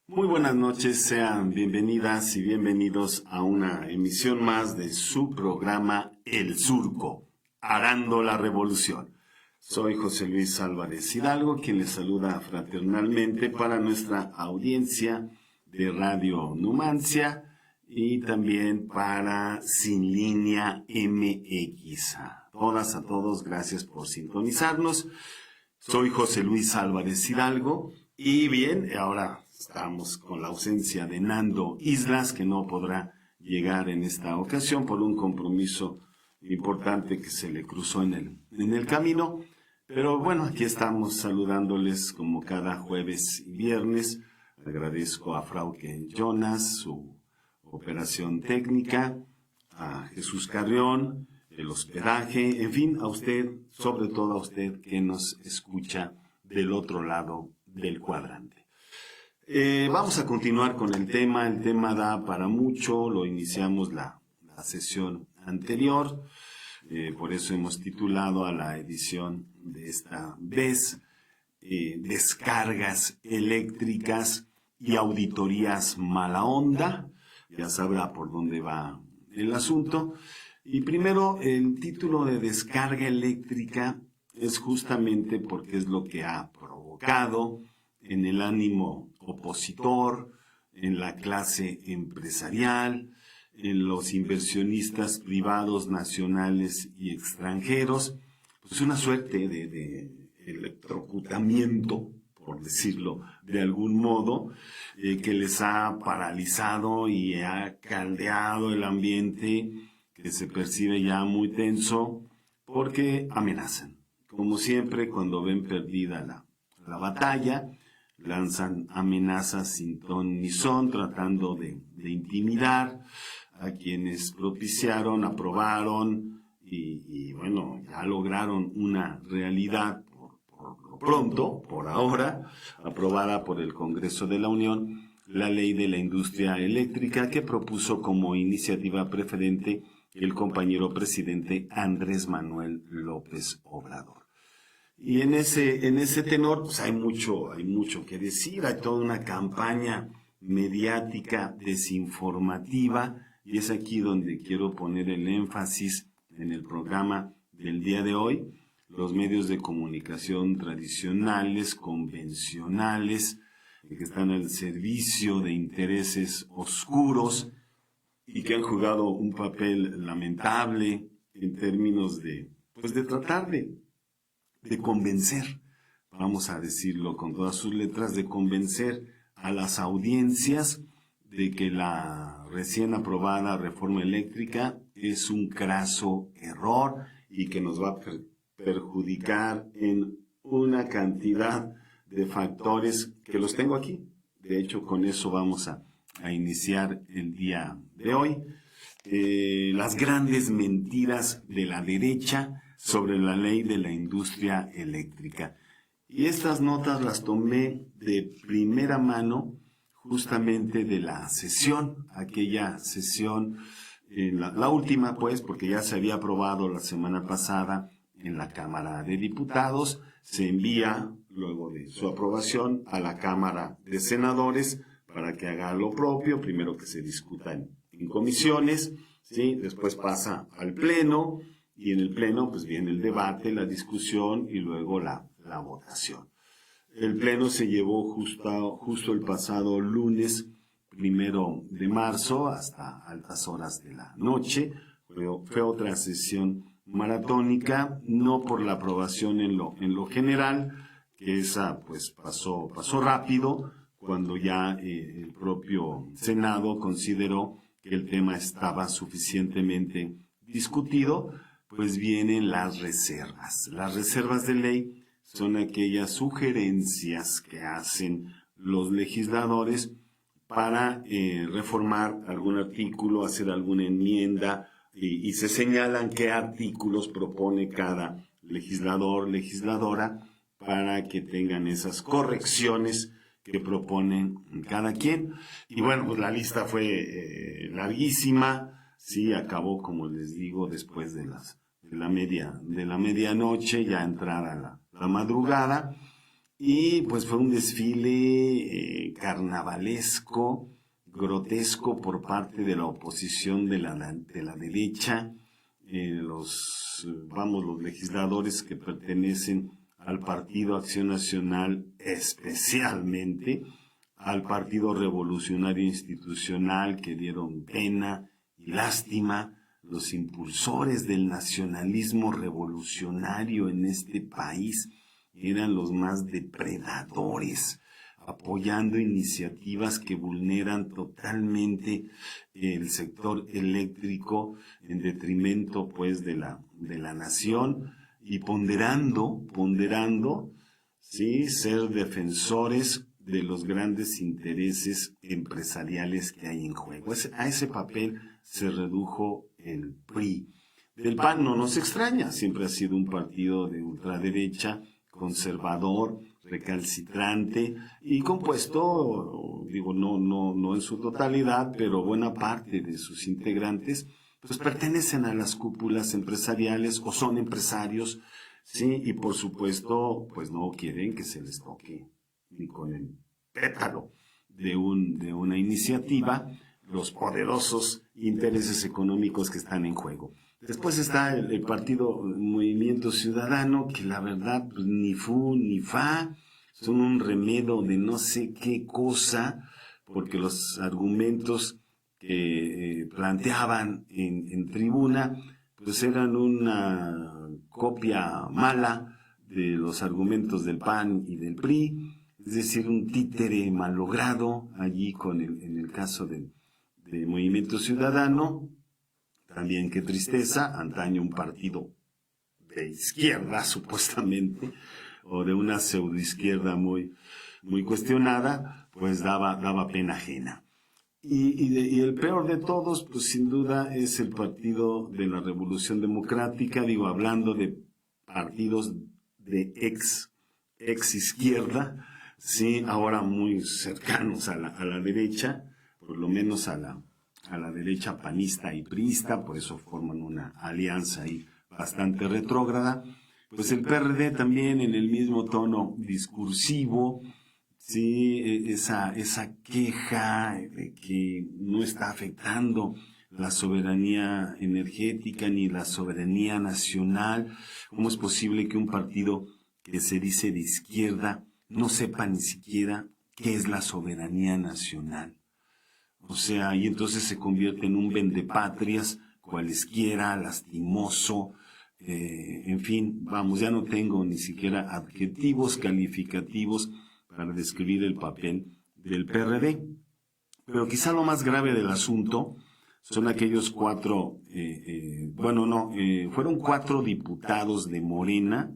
Muy buenas noches, sean bienvenidas y bienvenidos a una emisión más de su programa El Surco, Arando la Revolución. Soy José Luis Álvarez Hidalgo, quien les saluda fraternalmente para nuestra audiencia de Radio Numancia y también para Sin Línea MX. A todos, gracias por sintonizarnos. Soy José Luis Álvarez Hidalgo y bien, ahora estamos con la ausencia de Nando Islas, que no podrá llegar en esta ocasión por un compromiso importante que se le cruzó en el camino. Pero bueno, aquí estamos saludándoles como cada jueves y viernes. Agradezco a Frauke Jonas su operación técnica, a Jesús Carrión, el hospedaje, en fin, a usted, sobre todo a usted que nos escucha del otro lado del cuadrante. Vamos a continuar con el tema da para mucho, lo iniciamos la sesión anterior, por eso hemos titulado a la edición de esta vez, Descargas eléctricas y auditorías mala onda. Ya sabrá por dónde va el asunto. Y primero, el título de descarga eléctrica es justamente porque es lo que ha provocado en el ánimo opositor, en la clase empresarial, en los inversionistas privados, nacionales y extranjeros, pues una suerte de electrocutamiento, por decirlo de algún modo, que les ha paralizado y ha caldeado el ambiente, que se percibe ya muy tenso, porque amenazan. Como siempre, cuando ven perdida la batalla, lanzan amenazas sin ton ni son, tratando de intimidar a quienes propiciaron, aprobaron y bueno, ya lograron una realidad por lo pronto, por ahora, aprobada por el Congreso de la Unión, la Ley de la Industria Eléctrica que propuso como iniciativa preferente el compañero presidente Andrés Manuel López Obrador. Y en ese tenor, pues hay mucho que decir, hay toda una campaña mediática desinformativa, y es aquí donde quiero poner el énfasis en el programa del día de hoy. Los medios de comunicación tradicionales, convencionales, que están al servicio de intereses oscuros y que han jugado un papel lamentable en términos de tratar de convencer, vamos a decirlo con todas sus letras, de convencer a las audiencias de que la recién aprobada reforma eléctrica es un craso error y que nos va a perjudicar en una cantidad de factores que los tengo aquí. De hecho, con eso vamos a iniciar el día de hoy. Las grandes mentiras de la derecha sobre la ley de la industria eléctrica. Y estas notas las tomé de primera mano justamente de la sesión, aquella sesión, la última pues, porque ya se había aprobado la semana pasada en la Cámara de Diputados, se envía luego de su aprobación a la Cámara de Senadores para que haga lo propio, primero que se discuta en comisiones, ¿sí? Después pasa al Pleno, y en el Pleno pues viene el debate, la discusión y luego la votación. El Pleno se llevó justo el pasado lunes 1 de marzo hasta altas horas de la noche. Fue otra sesión maratónica, no por la aprobación en lo general, que esa pues pasó rápido, cuando ya el propio Senado consideró que el tema estaba suficientemente discutido. Pues vienen las reservas. Las reservas de ley son aquellas sugerencias que hacen los legisladores para reformar algún artículo, hacer alguna enmienda, y se señalan qué artículos propone cada legislador, legisladora, para que tengan esas correcciones que proponen cada quien. Y bueno, pues la lista fue larguísima. Sí, acabó, como les digo, después de la medianoche, ya entrada la madrugada, y pues fue un desfile carnavalesco, grotesco por parte de la oposición de la derecha, los legisladores que pertenecen al Partido Acción Nacional, especialmente al Partido Revolucionario Institucional, que dieron pena y lástima, los impulsores del nacionalismo revolucionario en este país eran los más depredadores, apoyando iniciativas que vulneran totalmente el sector eléctrico en detrimento pues de la nación y ponderando, sí, ser defensores de los grandes intereses empresariales que hay en juego. A ese papel se redujo el PRI. Del PAN no nos extraña, siempre ha sido un partido de ultraderecha, conservador, recalcitrante y compuesto, digo, no en su totalidad, pero buena parte de sus integrantes pues pertenecen a las cúpulas empresariales o son empresarios, sí, y por supuesto pues no quieren que se les toque ni con el pétalo de una iniciativa los poderosos intereses económicos que están en juego. Después está el partido Movimiento Ciudadano, que la verdad pues, ni fu ni fa, son un remedo de no sé qué cosa, porque los argumentos que planteaban en tribuna pues eran una copia mala de los argumentos del PAN y del PRI, es decir, un títere malogrado allí en el caso de Movimiento Ciudadano. También qué tristeza, antaño un partido de izquierda supuestamente, o de una pseudoizquierda muy cuestionada, pues daba pena ajena. Y el peor de todos, pues sin duda es el Partido de la Revolución Democrática, digo, hablando de partidos de ex izquierda, sí, ahora muy cercanos a la derecha, por lo menos a la derecha panista y priista, por eso forman una alianza ahí bastante retrógrada. Pues el PRD también en el mismo tono discursivo, sí, esa queja de que no está afectando la soberanía energética ni la soberanía nacional. ¿Cómo es posible que un partido que se dice de izquierda no sepa ni siquiera qué es la soberanía nacional? O sea, y entonces se convierte en un vendepatrias cualesquiera, lastimoso, en fin, vamos, ya no tengo ni siquiera adjetivos calificativos para describir el papel del PRD. Pero quizá lo más grave del asunto son aquellos fueron 4 diputados de Morena,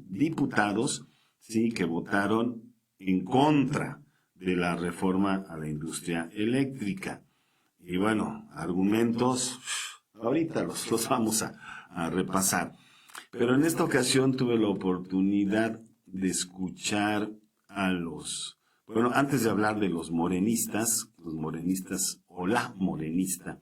sí, que votaron en contra de la reforma a la industria eléctrica. Y bueno, argumentos, ahorita los vamos a repasar. Pero en esta ocasión tuve la oportunidad de escuchar antes de hablar de los morenistas o la morenista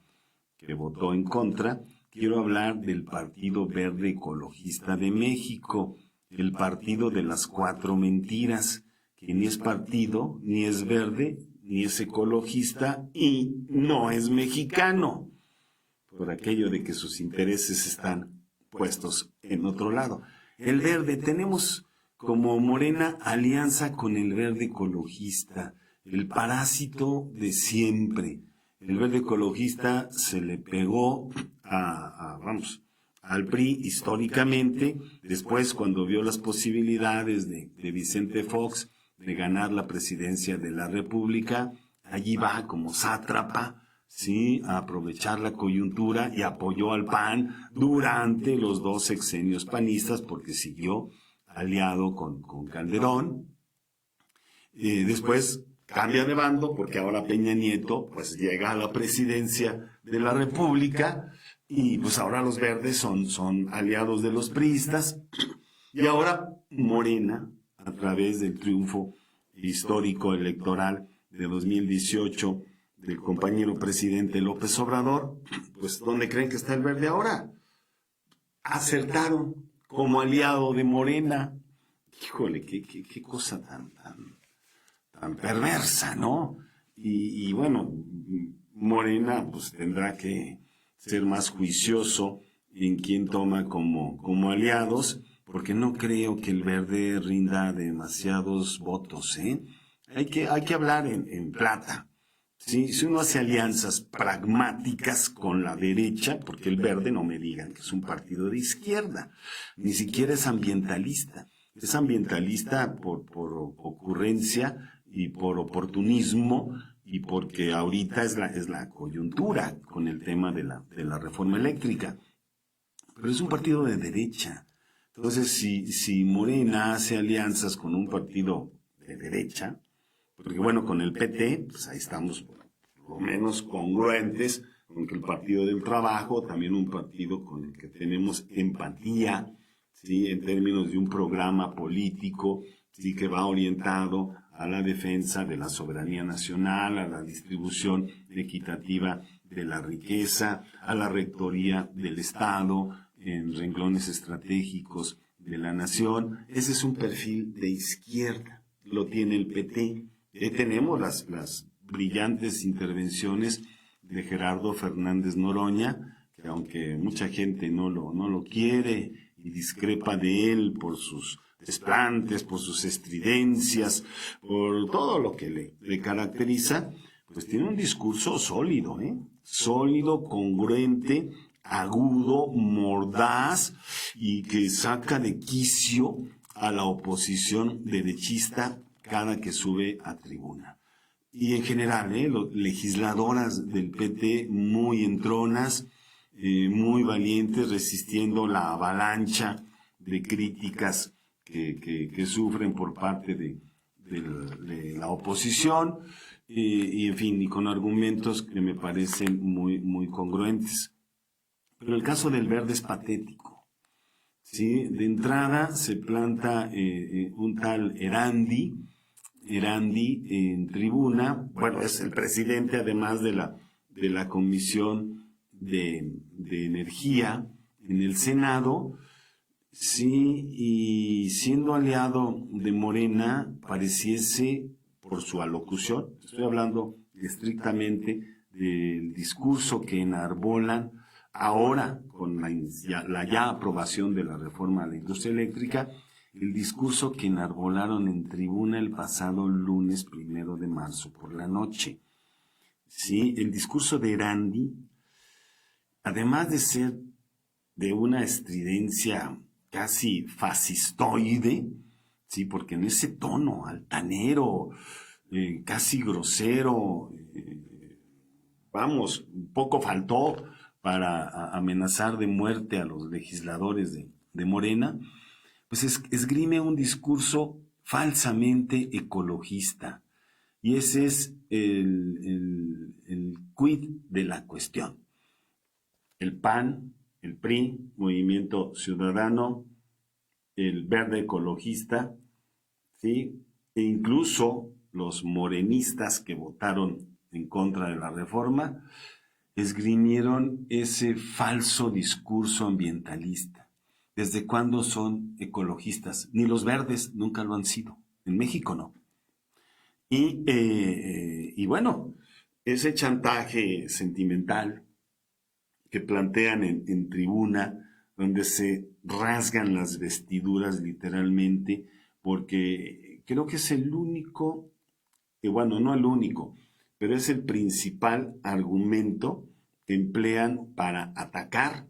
que votó en contra, quiero hablar del Partido Verde Ecologista de México, el partido de las 4 mentiras, que ni es partido, ni es verde, ni es ecologista y no es mexicano, por aquello de que sus intereses están puestos en otro lado. El verde, tenemos como Morena alianza con el verde ecologista, el parásito de siempre. El verde ecologista se le pegó al PRI históricamente, después cuando vio las posibilidades de Vicente Fox de ganar la presidencia de la República, allí va como sátrapa, sí, a aprovechar la coyuntura y apoyó al PAN durante los 2 sexenios panistas porque siguió aliado con Calderón. Después cambia de bando porque ahora Peña Nieto pues llega a la presidencia de la República y pues ahora los verdes son aliados de los priistas y ahora Morena, a través del triunfo histórico electoral de 2018 del compañero presidente López Obrador, pues ¿dónde creen que está el verde ahora? Acertaron como aliado de Morena. híjole, qué cosa tan perversa, ¿no? Y bueno, Morena pues tendrá que ser más juicioso en quién toma como aliados, porque no creo que el Verde rinda demasiados votos, ¿eh? Hay que hablar en plata. ¿Sí? Si uno hace alianzas pragmáticas con la derecha, porque el Verde, no me digan que es un partido de izquierda, ni siquiera es ambientalista. Es ambientalista por ocurrencia y por oportunismo y porque ahorita es la coyuntura con el tema de la reforma eléctrica. Pero es un partido de derecha. Entonces, si Morena hace alianzas con un partido de derecha, porque bueno, con el PT, pues ahí estamos por lo menos congruentes con que el Partido del Trabajo, también un partido con el que tenemos empatía, ¿sí? En términos de un programa político, ¿sí? Que va orientado a la defensa de la soberanía nacional, a la distribución equitativa de la riqueza, a la rectoría del Estado en renglones estratégicos de la nación. Ese es un perfil de izquierda, lo tiene el PT. Tenemos las brillantes intervenciones de Gerardo Fernández Noroña, que aunque mucha gente no lo quiere y discrepa de él por sus desplantes, por sus estridencias, por todo lo que le caracteriza, pues tiene un discurso sólido, sólido, congruente, agudo, mordaz y que saca de quicio a la oposición derechista cada que sube a tribuna. Y en general, legisladoras del PT muy entronas, muy valientes, resistiendo la avalancha de críticas que sufren por parte de la oposición, y en fin, y con argumentos que me parecen muy congruentes. Pero el caso del Verde es patético. ¿Sí? De entrada se planta un tal Erandi en tribuna, bueno, es el presidente además de la Comisión de Energía en el Senado, sí, y siendo aliado de Morena, pareciese, por su alocución, estoy hablando estrictamente del discurso que enarbolan ahora con la ya aprobación de la reforma a la industria eléctrica, el discurso que enarbolaron en tribuna el pasado lunes 1 de marzo por la noche. Sí, el discurso de Erandi, además de ser de una estridencia casi fascistoide, sí, porque en ese tono altanero, casi grosero, vamos, poco faltó para amenazar de muerte a los legisladores de Morena, pues esgrime un discurso falsamente ecologista. Y ese es el quid de la cuestión. El PAN, el PRI, Movimiento Ciudadano, el Verde Ecologista, ¿sí? E incluso los morenistas que votaron en contra de la reforma, esgrimieron ese falso discurso ambientalista. ¿Desde cuándo son ecologistas? Ni los verdes nunca lo han sido. En México no. Y bueno, ese chantaje sentimental que plantean en tribuna, donde se rasgan las vestiduras literalmente, porque creo que es el único, bueno, no el único, pero es el principal argumento que emplean para atacar,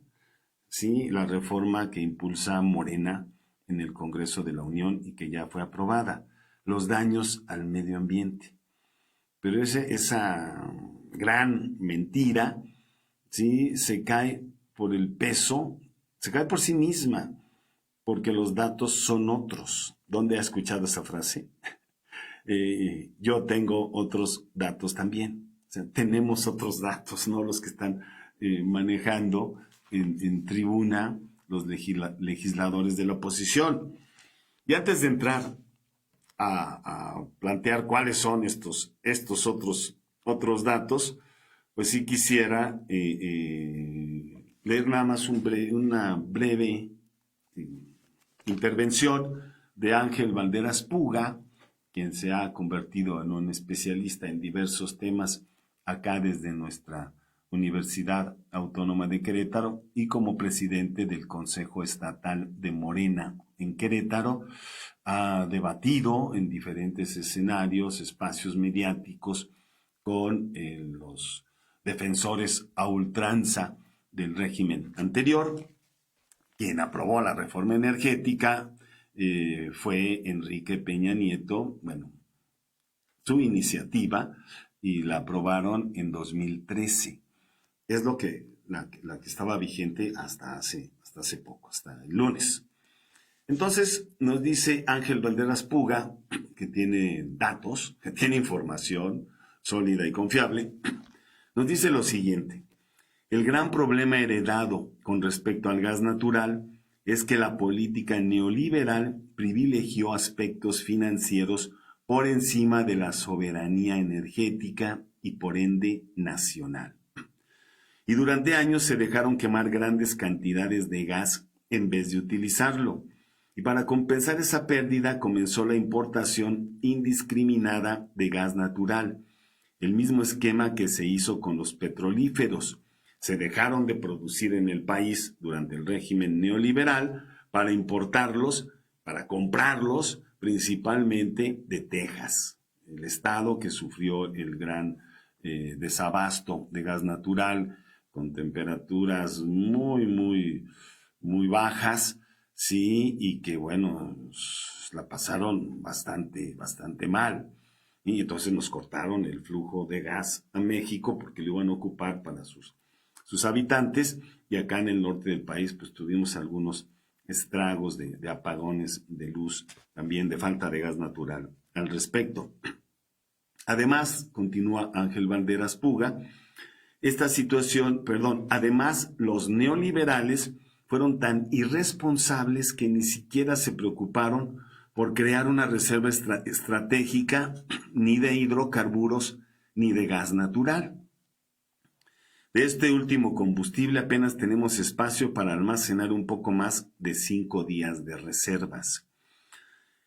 ¿sí?, la reforma que impulsa Morena en el Congreso de la Unión y que ya fue aprobada, los daños al medio ambiente. Pero esa gran mentira, ¿sí?, se cae por el peso, se cae por sí misma, porque los datos son otros. ¿Dónde ha escuchado esa frase? Yo tengo otros datos también. O sea, tenemos otros datos, no los que están manejando en tribuna los legisladores de la oposición. Y antes de entrar a plantear cuáles son estos otros datos, pues sí quisiera leer nada más una breve intervención de Ángel Valderas Puga, quien se ha convertido en un especialista en diversos temas acá desde nuestra Universidad Autónoma de Querétaro y como presidente del Consejo Estatal de Morena en Querétaro, ha debatido en diferentes escenarios, espacios mediáticos con los defensores a ultranza del régimen anterior. Quien aprobó la reforma energética fue Enrique Peña Nieto, bueno, su iniciativa, y la aprobaron en 2013. Es la que estaba vigente hasta hace poco, hasta el lunes. Entonces nos dice Ángel Valderas Puga, que tiene datos, que tiene información sólida y confiable, nos dice lo siguiente: el gran problema heredado con respecto al gas natural es que la política neoliberal privilegió aspectos financieros por encima de la soberanía energética y por ende nacional. Y durante años se dejaron quemar grandes cantidades de gas en vez de utilizarlo. Y para compensar esa pérdida comenzó la importación indiscriminada de gas natural, el mismo esquema que se hizo con los petrolíferos. Se dejaron de producir en el país durante el régimen neoliberal para importarlos, para comprarlos principalmente de Texas, el estado que sufrió el gran desabasto de gas natural con temperaturas muy bajas, sí, y que bueno, la pasaron bastante mal. Y entonces nos cortaron el flujo de gas a México porque lo iban a ocupar para sus habitantes, y acá en el norte del país pues tuvimos algunos estragos de apagones de luz, también de falta de gas natural al respecto. Además, continúa Ángel Valderas Puga, además los neoliberales fueron tan irresponsables que ni siquiera se preocuparon por crear una reserva estratégica ni de hidrocarburos ni de gas natural. De este último combustible apenas tenemos espacio para almacenar un poco más de 5 días de reservas.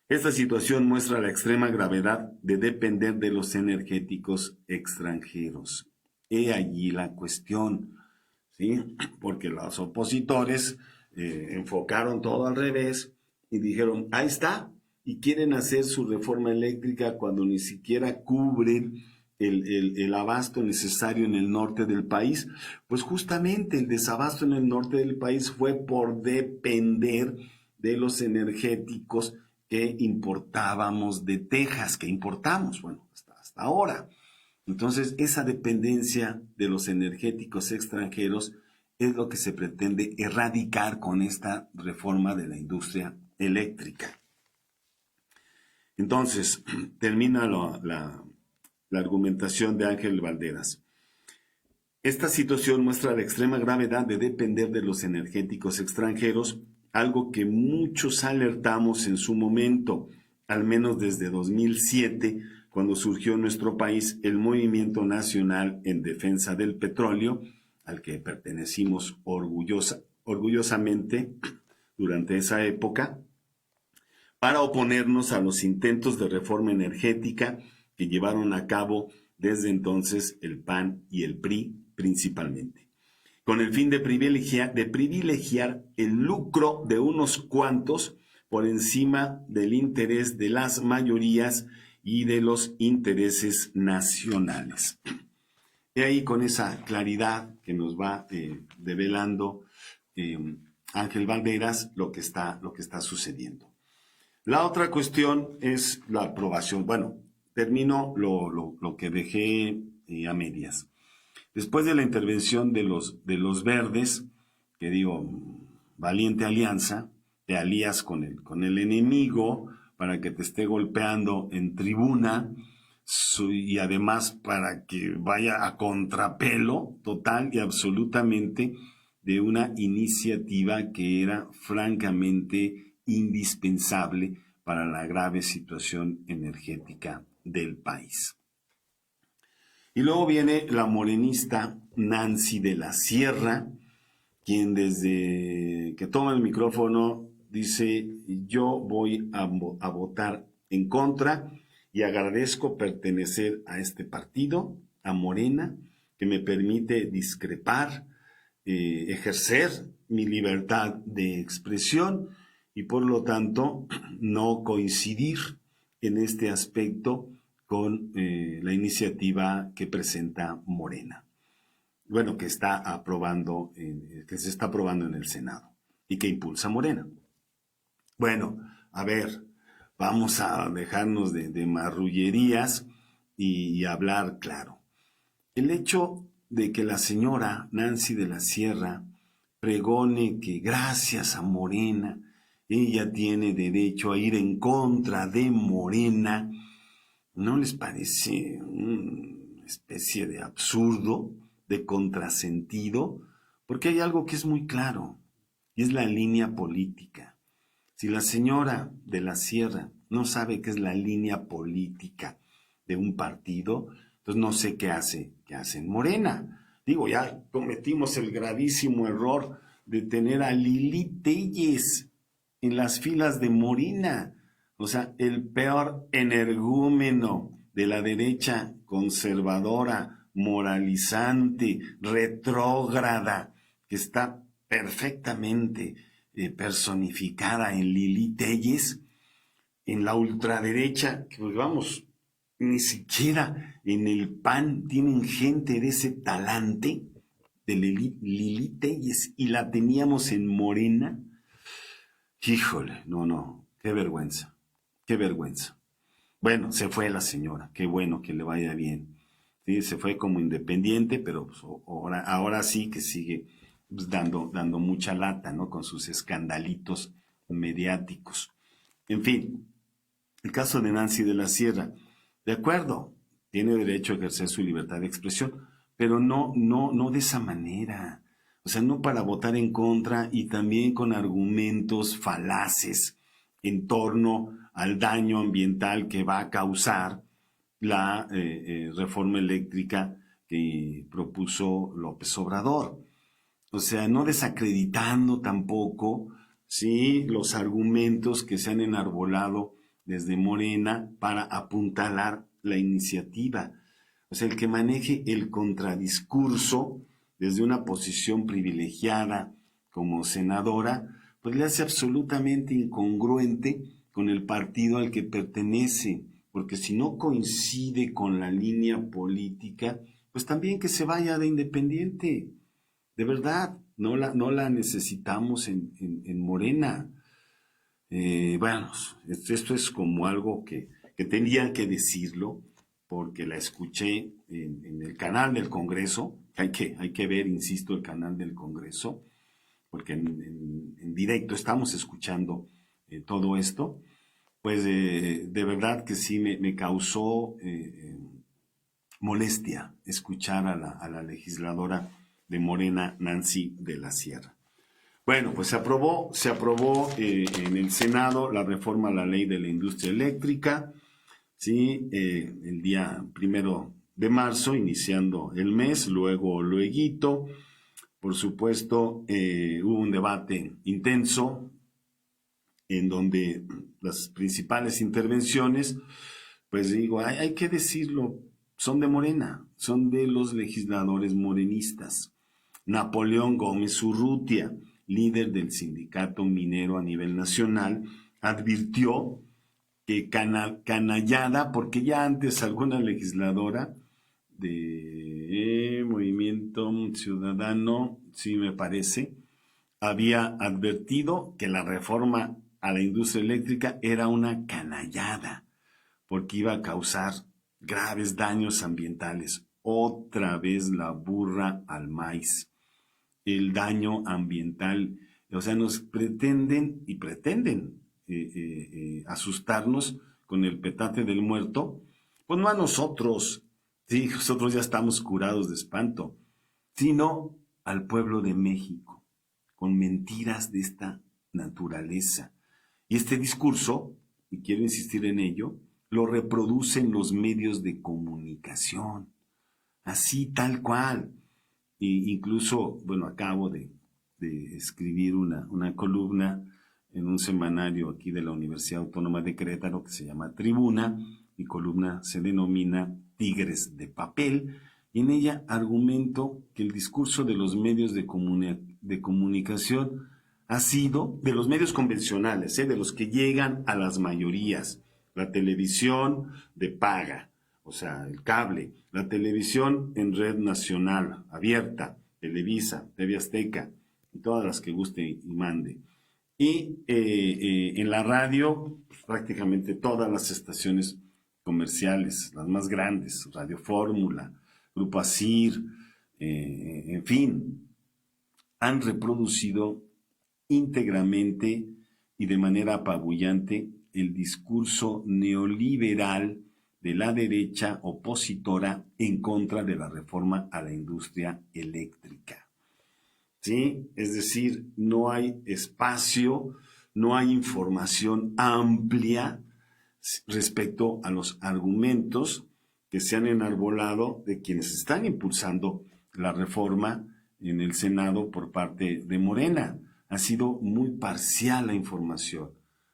Esta situación muestra la extrema gravedad de depender de los energéticos extranjeros. He allí la cuestión, ¿sí? Porque los opositores enfocaron todo al revés y dijeron, ahí está, y quieren hacer su reforma eléctrica cuando ni siquiera cubren el abasto necesario en el norte del país. Pues justamente el desabasto en el norte del país fue por depender de los energéticos que importábamos de Texas, que importamos, bueno, hasta ahora. Entonces, esa dependencia de los energéticos extranjeros es lo que se pretende erradicar con esta reforma de la industria eléctrica. Entonces, termina la argumentación de Ángel Valderas. Esta situación muestra la extrema gravedad de depender de los energéticos extranjeros, algo que muchos alertamos en su momento, al menos desde 2007, cuando surgió en nuestro país el Movimiento Nacional en Defensa del Petróleo, al que pertenecimos orgullosamente durante esa época, para oponernos a los intentos de reforma energética que llevaron a cabo desde entonces el PAN y el PRI principalmente, con el fin de privilegiar el lucro de unos cuantos por encima del interés de las mayorías y de los intereses nacionales. Y ahí con esa claridad que nos va develando Ángel Valderas lo que está sucediendo. La otra cuestión es la aprobación. Bueno, termino lo que dejé a medias. Después de la intervención de los verdes, que digo, valiente alianza, te alías con el enemigo para que te esté golpeando en tribuna y además para que vaya a contrapelo total y absolutamente de una iniciativa que era francamente indispensable para la grave situación energética del país. Y luego viene la morenista Nancy de la Sierra, quien desde que toma el micrófono dice, yo voy a votar en contra y agradezco pertenecer a este partido, a Morena, que me permite discrepar, ejercer mi libertad de expresión y por lo tanto no coincidir en este aspecto con la iniciativa que presenta Morena. Bueno, que está aprobando, que se está aprobando en el Senado y que impulsa Morena. Bueno, a ver, vamos a dejarnos de marrullerías y hablar claro. El hecho de que la señora Nancy de la Sierra pregone que gracias a Morena ella tiene derecho a ir en contra de Morena, ¿no les parece una especie de absurdo, de contrasentido? Porque hay algo que es muy claro, y es la línea política. Si la señora de la Sierra no sabe qué es la línea política de un partido, entonces no sé qué hace en Morena. Digo, ya cometimos el gravísimo error de tener a Lili Telles en las filas de Morena. O sea, el peor energúmeno de la derecha conservadora, moralizante, retrógrada, que está perfectamente personificada en Lili Telles, en la ultraderecha, que pues vamos, ni siquiera en el PAN tienen gente de ese talante de Lili Telles y la teníamos en Morena. Híjole, no, qué vergüenza, qué vergüenza. Bueno, se fue la señora, qué bueno que le vaya bien. Sí, se fue como independiente, pero pues, ahora sí que sigue pues, dando mucha lata, ¿no? Con sus escandalitos mediáticos. En fin, el caso de Nancy de la Sierra, de acuerdo, tiene derecho a ejercer su libertad de expresión, pero no de esa manera. O sea, no para votar en contra y también con argumentos falaces en torno al daño ambiental que va a causar la reforma eléctrica que propuso López Obrador. O sea, no desacreditando tampoco, sí, los argumentos que se han enarbolado desde Morena para apuntalar la iniciativa. O sea, el que maneje el contradiscurso desde una posición privilegiada como senadora, pues le hace absolutamente incongruente con el partido al que pertenece, porque si no coincide con la línea política, pues también que se vaya de independiente. De verdad, no la necesitamos en Morena. Bueno, esto es como algo que tenía que decirlo, porque la escuché en el canal del Congreso. Hay que ver, insisto, el canal del Congreso, porque en directo estamos escuchando todo esto. Pues de verdad que sí me causó molestia escuchar a la legisladora de Morena, Nancy de la Sierra. Bueno, pues se aprobó en el Senado la reforma a la ley de la industria eléctrica, ¿sí? El día 1 de marzo, iniciando el mes, lueguito, por supuesto, hubo un debate intenso en donde las principales intervenciones, pues digo, hay que decirlo, son de Morena, son de los legisladores morenistas. Napoleón Gómez Urrutia, líder del sindicato minero a nivel nacional, advirtió que canallada, porque ya antes alguna legisladora de Movimiento Ciudadano, sí me parece, había advertido que la reforma a la industria eléctrica era una canallada, porque iba a causar graves daños ambientales. Otra vez la burra al maíz. El daño ambiental. O sea, nos pretenden asustarnos con el petate del muerto. Pues no a nosotros, sí, nosotros ya estamos curados de espanto, sino al pueblo de México, con mentiras de esta naturaleza. Y este discurso, y quiero insistir en ello, lo reproducen los medios de comunicación, así tal cual. E incluso, bueno, acabo de escribir una columna en un semanario aquí de la Universidad Autónoma de Querétaro que se llama Tribuna. Mi columna se denomina Tigres de Papel, y en ella argumento que el discurso de los medios de comunicación ha sido, de los medios convencionales, de los que llegan a las mayorías, la televisión de paga, o sea, el cable, la televisión en red nacional, abierta, Televisa, TV Azteca, y todas las que guste y mande. Y en la radio, pues, prácticamente todas las estaciones comerciales, las más grandes, Radio Fórmula, Grupo Asir, en fin, han reproducido íntegramente y de manera apabullante el discurso neoliberal de la derecha opositora en contra de la reforma a la industria eléctrica. ¿Sí? Es decir, no hay espacio, no hay información amplia respecto a los argumentos que se han enarbolado de quienes están impulsando la reforma en el Senado por parte de Morena. Ha sido muy parcial la información.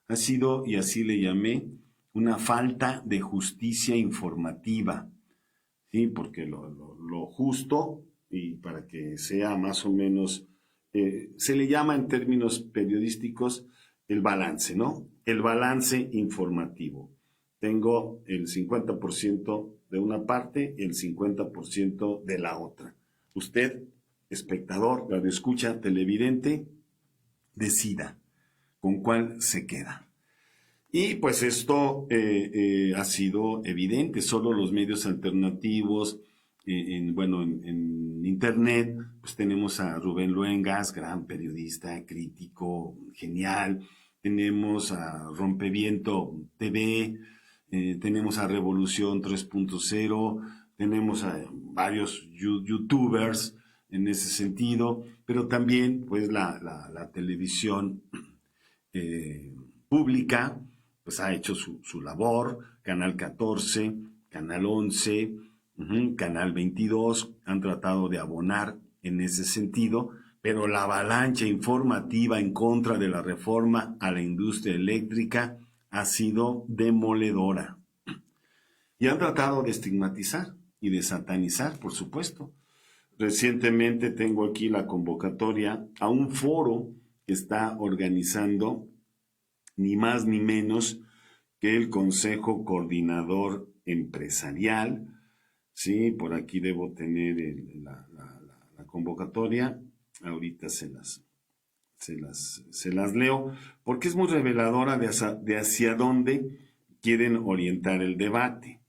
Ha sido, y así le llamé, una falta de justicia informativa. ¿Sí? Porque lo justo, y para que sea más o menos, se le llama en términos periodísticos el balance, ¿no? El balance informativo. Tengo el 50% de una parte y el 50% de la otra. Usted, espectador, radioescucha, televidente, decida con cuál se queda. Y pues esto ha sido evidente. Solo los medios alternativos, en Internet, pues tenemos a Rubén Luengas, gran periodista, crítico, genial. Tenemos a Rompeviento TV, tenemos a Revolución 3.0, tenemos a varios youtubers en ese sentido, pero también pues la televisión pública pues ha hecho su labor. Canal 14, Canal 11, Canal 22 han tratado de abonar en ese sentido, pero la avalancha informativa en contra de la reforma a la industria eléctrica ha sido demoledora. Y han tratado de estigmatizar y de satanizar, por supuesto. Recientemente tengo aquí la convocatoria a un foro que está organizando ni más ni menos que el Consejo Coordinador Empresarial. Sí, por aquí debo tener la convocatoria. Ahorita se las leo, porque es muy reveladora de hacia dónde quieren orientar el debate.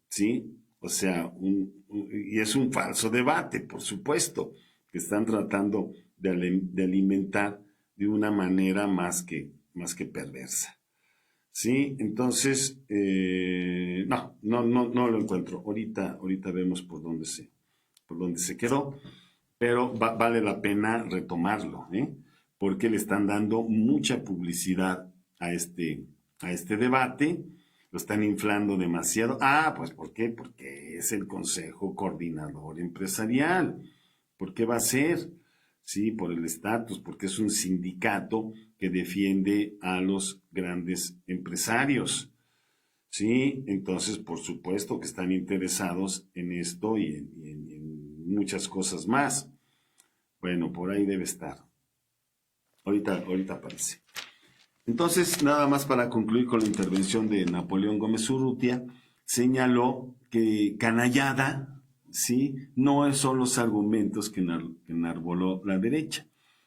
¿Sí? O sea, y es un falso debate, por supuesto, que están tratando de alimentar de una manera más que perversa. ¿Sí? Entonces, no lo encuentro. Ahorita vemos por dónde se quedó, pero vale la pena retomarlo, porque le están dando mucha publicidad a este debate. Lo están inflando demasiado. Pues ¿por qué? Porque es el Consejo Coordinador Empresarial. ¿Por qué va a ser? Sí, por el estatus, porque es un sindicato que defiende a los grandes empresarios. Sí, entonces por supuesto que están interesados en esto y en muchas cosas más. Bueno, por ahí debe estar. Ahorita aparece. Entonces, nada más para concluir con la intervención de Napoleón Gómez Urrutia, señaló que canallada, ¿sí?, no son los argumentos que enarboló la derecha.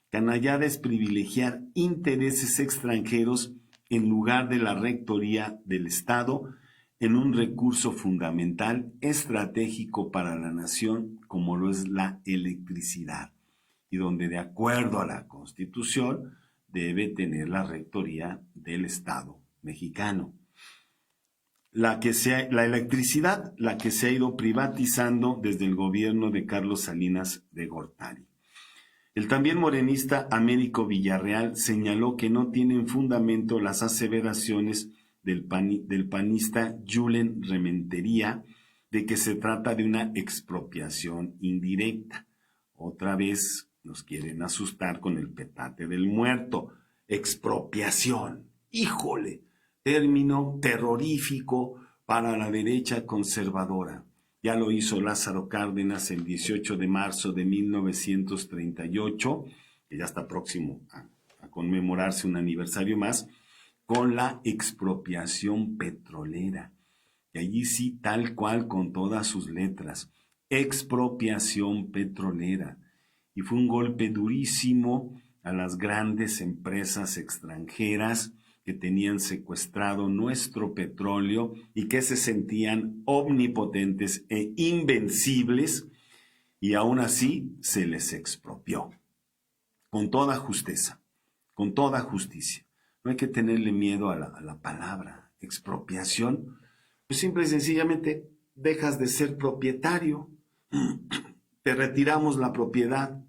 Canallada es privilegiar intereses extranjeros en lugar de la rectoría del Estado en un recurso fundamental, estratégico para la nación, como lo es la electricidad, y donde, de acuerdo a la Constitución, debe tener la rectoría del Estado mexicano. La electricidad, la que se ha ido privatizando desde el gobierno de Carlos Salinas de Gortari. El también morenista Américo Villarreal señaló que no tienen fundamento las aseveraciones del panista Julen Rementería de que se trata de una expropiación indirecta. Otra vez nos quieren asustar con el petate del muerto. expropiación. Híjole, término terrorífico para la derecha conservadora. Ya lo hizo Lázaro Cárdenas el 18 de marzo de 1938, que ya está próximo a conmemorarse un aniversario más, con la expropiación petrolera. Y allí sí, tal cual, con todas sus letras, expropiación petrolera. Y fue un golpe durísimo a las grandes empresas extranjeras que tenían secuestrado nuestro petróleo y que se sentían omnipotentes e invencibles, y aún así se les expropió. Con toda justeza, con toda justicia. No hay que tenerle miedo a la palabra expropiación, pues simple y sencillamente dejas de ser propietario, te retiramos la propiedad.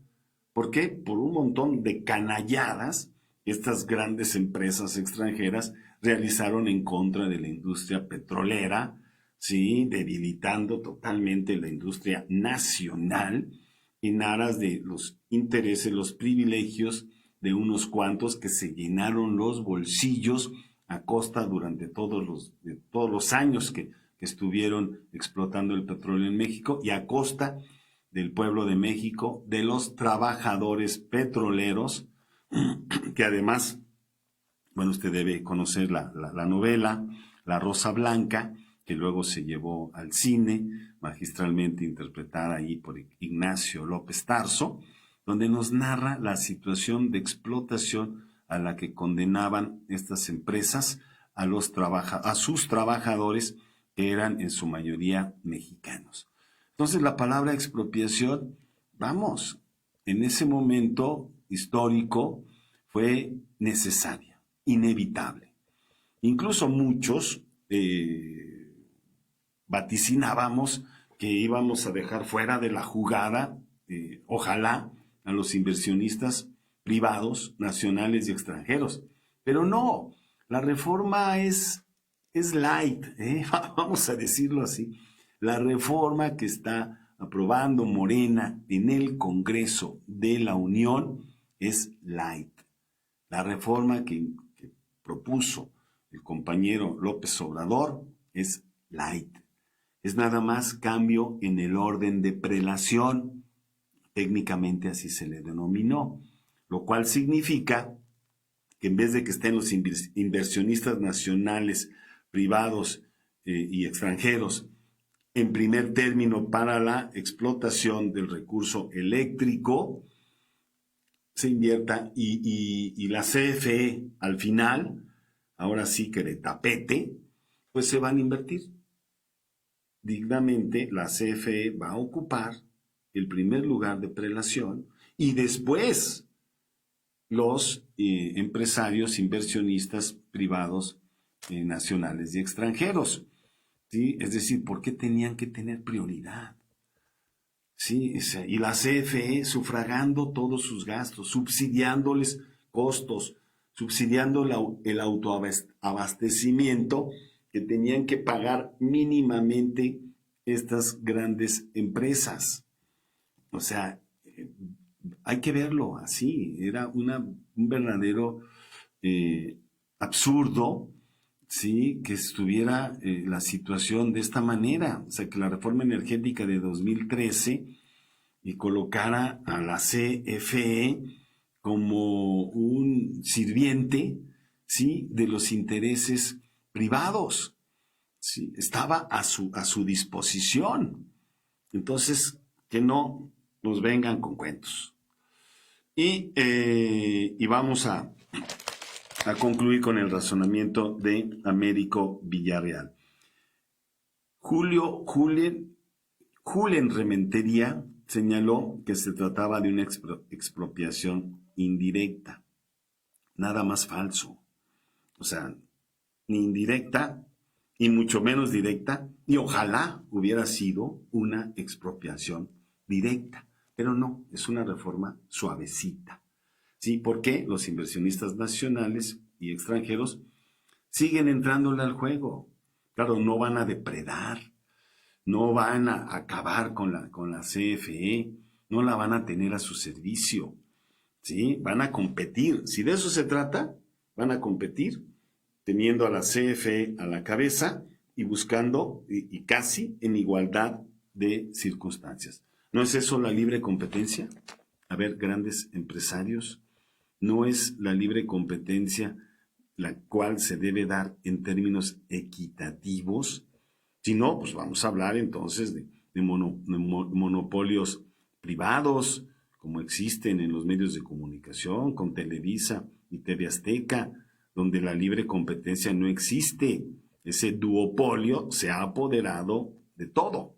¿Por qué? Por un montón de canalladas que estas grandes empresas extranjeras realizaron en contra de la industria petrolera, ¿sí? Debilitando totalmente la industria nacional en aras de los intereses, los privilegios de unos cuantos que se llenaron los bolsillos a costa durante todos los años que estuvieron explotando el petróleo en México, y a costa del pueblo de México, de los trabajadores petroleros, que además, bueno, usted debe conocer la novela La Rosa Blanca, que luego se llevó al cine, magistralmente interpretada ahí por Ignacio López Tarso, donde nos narra la situación de explotación a la que condenaban estas empresas a sus trabajadores, que eran en su mayoría mexicanos. Entonces la palabra expropiación, vamos, en ese momento histórico fue necesaria, inevitable. Incluso muchos vaticinábamos que íbamos a dejar fuera de la jugada, ojalá, a los inversionistas privados, nacionales y extranjeros. Pero no, la reforma es light, vamos a decirlo así. La reforma que está aprobando Morena en el Congreso de la Unión es light. La reforma que propuso el compañero López Obrador es light. Es nada más cambio en el orden de prelación, técnicamente así se le denominó, lo cual significa que en vez de que estén los inversionistas nacionales, privados y extranjeros en primer término para la explotación del recurso eléctrico, se invierta y la CFE al final, ahora sí que de tapete, pues se van a invertir. Dignamente la CFE va a ocupar el primer lugar de prelación, y después los empresarios, inversionistas privados, nacionales y extranjeros. ¿Sí? Es decir, ¿por qué tenían que tener prioridad? ¿Sí? Y la CFE sufragando todos sus gastos, subsidiándoles costos, subsidiando el autoabastecimiento que tenían que pagar mínimamente estas grandes empresas. O sea, hay que verlo así. Era un verdadero absurdo, ¿sí? Que estuviera la situación de esta manera. O sea, que la reforma energética de 2013 colocara a la CFE como un sirviente, ¿sí? De los intereses privados. ¿Sí? Estaba a su disposición. Entonces, que no nos vengan con cuentos. Y vamos a concluir con el razonamiento de Américo Villarreal. Julen Rementería señaló que se trataba de una expropiación indirecta. Nada más falso. O sea, ni indirecta, y mucho menos directa, y ojalá hubiera sido una expropiación directa. Pero no, es una reforma suavecita. ¿Sí? Porque los inversionistas nacionales y extranjeros siguen entrándole al juego. Claro, no van a depredar, no van a acabar con la CFE, no la van a tener a su servicio. ¿sí? Van a competir. Si de eso se trata, van a competir teniendo a la CFE a la cabeza y buscando, y casi en igualdad de circunstancias. ¿No es eso la libre competencia? A ver, grandes empresarios, ¿no es la libre competencia la cual se debe dar en términos equitativos? Si no, pues vamos a hablar entonces de monopolios privados, como existen en los medios de comunicación, con Televisa y TV Azteca, donde la libre competencia no existe. Ese duopolio se ha apoderado de todo,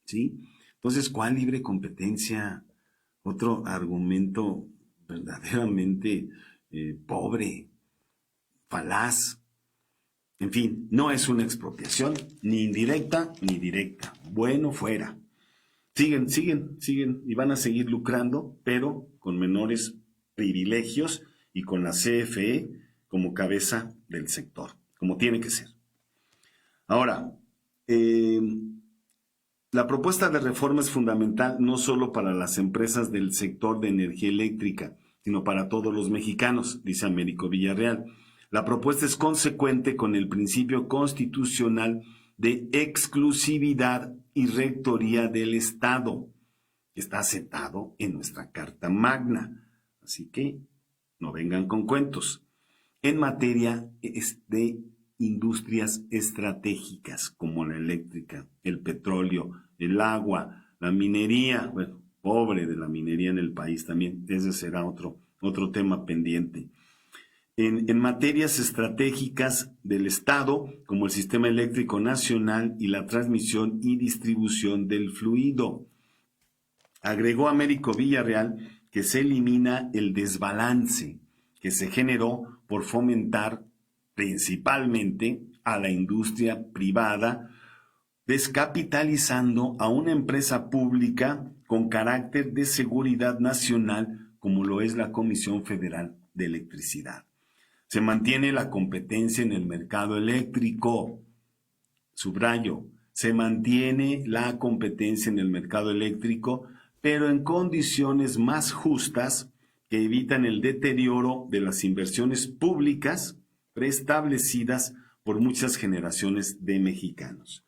¿sí? Entonces, ¿cuál libre competencia? Otro argumento verdaderamente pobre, falaz. En fin, no es una expropiación, ni indirecta ni directa. Bueno, fuera. Siguen y van a seguir lucrando, pero con menores privilegios y con la CFE como cabeza del sector, como tiene que ser. Ahora, la propuesta de reforma es fundamental no solo para las empresas del sector de energía eléctrica, sino para todos los mexicanos, dice Américo Villarreal. La propuesta es consecuente con el principio constitucional de exclusividad y rectoría del Estado, que está sentado en nuestra Carta Magna. Así que no vengan con cuentos. En materia de industrias estratégicas como la eléctrica, el petróleo, el agua, la minería, bueno, pobre de la minería en el país también, ese será otro tema pendiente. En materias estratégicas del Estado, como el Sistema Eléctrico Nacional y la transmisión y distribución del fluido. Agregó Américo Villarreal que se elimina el desbalance que se generó por fomentar principalmente a la industria privada, descapitalizando a una empresa pública con carácter de seguridad nacional como lo es la Comisión Federal de Electricidad. Se mantiene la competencia en el mercado eléctrico. Subrayo, se mantiene la competencia en el mercado eléctrico, pero en condiciones más justas que evitan el deterioro de las inversiones públicas preestablecidas por muchas generaciones de mexicanos.